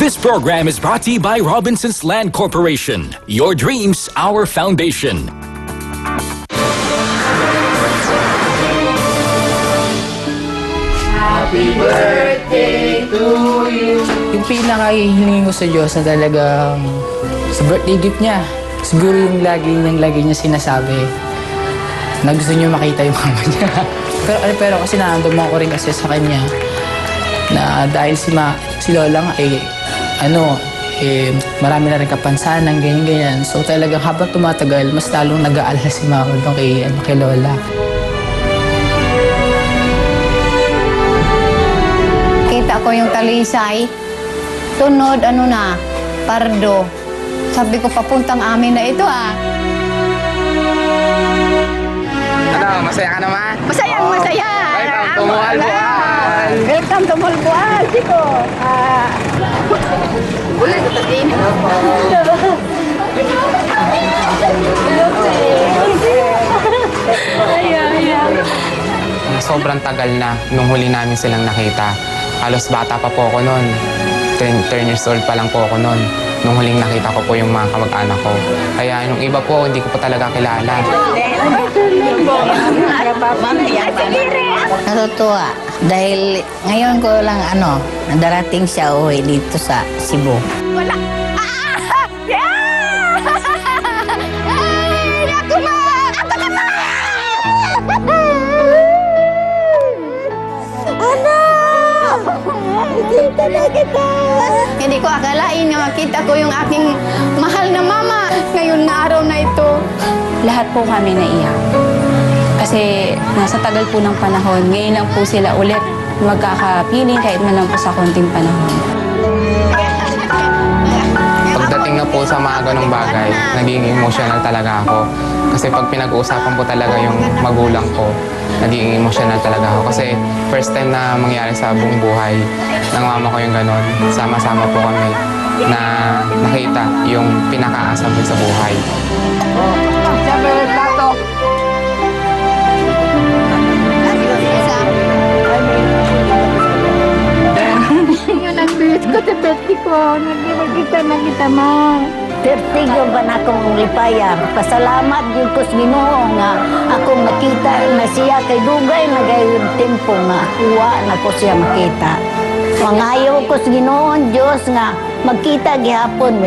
This program is brought to you by Robinson's Land Corporation. Your dreams, our foundation. Happy birthday to you. Yung pinaka-hihingi ko sa Diyos na talagang sa birthday gift niya, siguro yung lagi niya sinasabi na gusto niyo makita yung mama niya. pero kasi naandumang ko rin kasi sa kanya na dahil si Lola nga marami na rin kapansanan, ganyan. So talagang habang tumatagal, mas lalong nag-aalala si mama doon kay Lola. Kita ko yung talisay, tunod pardo. Sabi ko, papuntang amin na ito Ano, masaya ka naman? Masaya! Welcome to Malbual! Welcome to Malbual, Chico! Ulit ito din. Sobrang tagal na nung huli namin silang nakita. Halos bata pa po ako noon. 10 years old pa lang po ako noon. Nung huling nakita ko po yung mga kamag-anak ko. Kaya nung iba po, hindi ko po talaga kilala. Natutuwa dahil ngayon ko lang nadarating siya uwi dito sa Cebu. Wala! Hindi ko akalain na makita ko yung aking mahal na mama ngayon na araw na ito. Lahat po kami naiyak. Kasi nasa tagal po ng panahon, ngayon lang po sila ulit magkakapiling kahit man lang po sa konting panahon. Pagdating na po sa mga ganong bagay, naging emotional talaga ako. Kasi pag pinag-uusapan po talaga yung magulang ko, naging emotional talaga ako. Kasi first time na mangyari sa buong buhay ng mama ko yung ganon. Sama-sama po kami na nakita yung pinakaasam sa buhay. Yung nagbihit ko sa peti ko, nagkita na kita ma. Tertigo ba na akong lipayan? Pasalamat yung kus Ginoo nga akong nakita na siya kay dugay na gayon tempo nga uwa na ko siya makita. Mangayo kus Ginoo Diyos nga magkita gihapon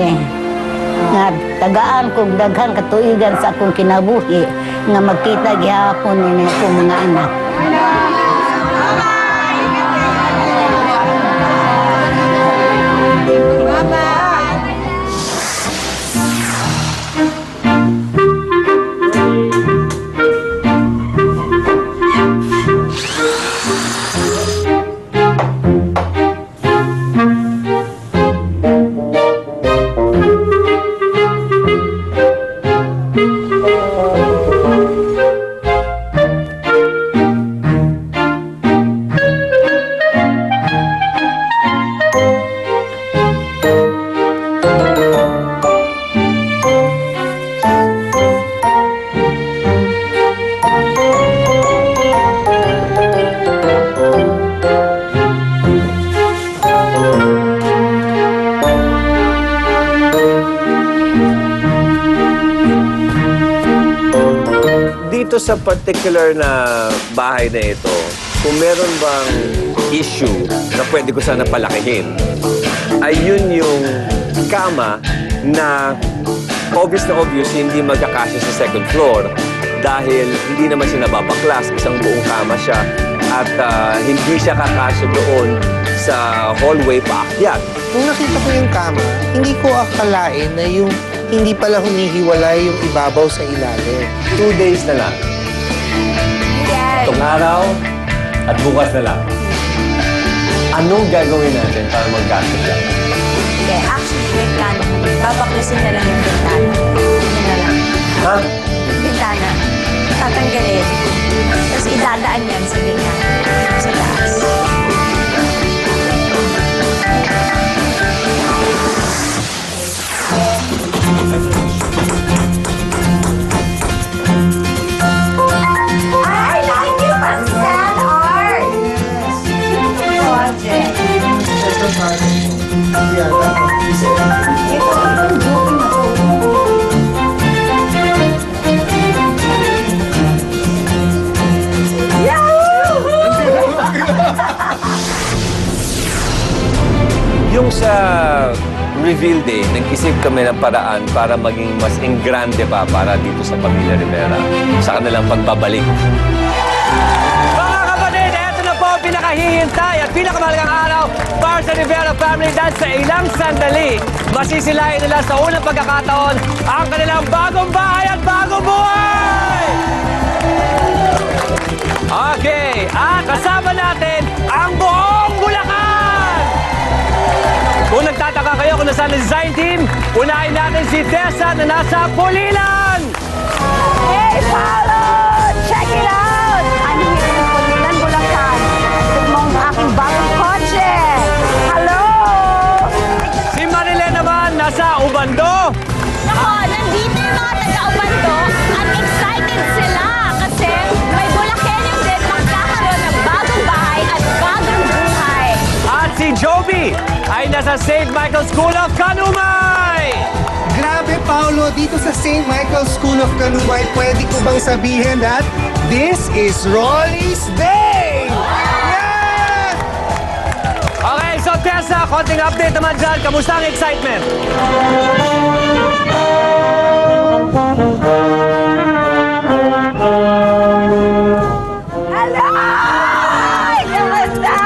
nga tagaan kong daghang katuigan sa akong kinabuhi nga magkita gihapon ni akong mga anak. Dito sa particular na bahay na ito, kung meron bang issue na pwede ko sana palakihin, ay yun yung kama na obvious hindi magkakasya sa second floor dahil hindi naman siya nababaklas, isang buong kama siya at hindi siya kakasya doon sa hallway paakyat. Nung nakita ko yung kama, hindi ko akalain na yung hindi pala humihiwalay yung ibabaw sa ilalim. 2 days na lang. Itong araw at bukas na lang. Anong gagawin natin para magkasya lang? Hindi, actually, may plano. Babaklasin na lang yung bintana. Yun na lang. Ha? Bintana. Tatanggalin. Tapos idadaan yan sa bintana. Sa taas. project. Yung sa reveal day, nag-isip kami ng paraan para maging mas engrande pa para dito sa Pamilya Rivera sa kanilang pagbabalik. Mga kapatid, eto na po ang pinakahihintay at pinakamahalagang araw para sa Rivera family dahil sa ilang sandali, masisilayan nila sa unang pagkakataon ang kanilang bagong bahay at bagong buhay! Okay, at kasama natin ang buong Bulacan! Kung nagtataka kayo kung nasaan ang design team, unahin natin si Tessa na nasa Pulilan! Hey, Paolo! Check it out! I'm here in Pulilan, Bulacan. Tignan mo ang aking bagong kotse. Hello! Si Marilyn naman nasa Ubando! Nako, nandito yung mga taga-Ubando at excited sila kasi may Bulacanyo din magkakaroon ng bagong bahay at bagong buhay. At si Joby ay nasa St. Michael School of Kanumay! Grabe, Paolo, dito sa St. Michael's School of Kanumay, pwede ko bang sabihin that this is Rolly's Day! Yeah! Okay, so Tessa, konting update naman dyan. Kamusta ang excitement? Hello! Kamusta?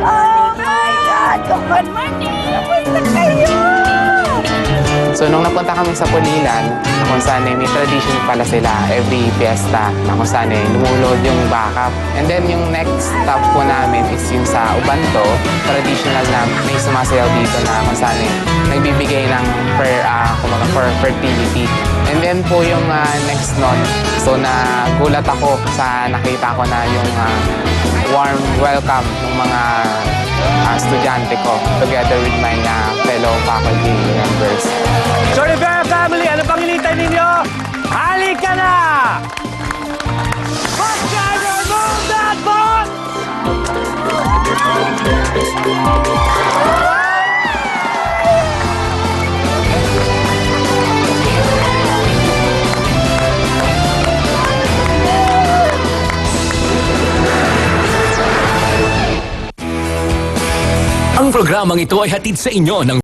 Oh my God! Good morning! Kamusta kayo? So nung napunta kami sa Pulilan, kung saan may tradition pala sila every fiesta na kung saan lumulod yung backup. And then yung next stop po namin is yung sa Ubanto, traditional na may sumasayaw dito na kung saan nagbibigay ng for fertility. And then po yung next nun, so nagulat ako sa nakita ko na yung warm welcome ng mga estudyante ko together with my fellow faculty members. So Rivera family, ano pang hinihintay ninyo? Halika na! Magkano move that box! Ang programang ito ay hatid sa inyo ng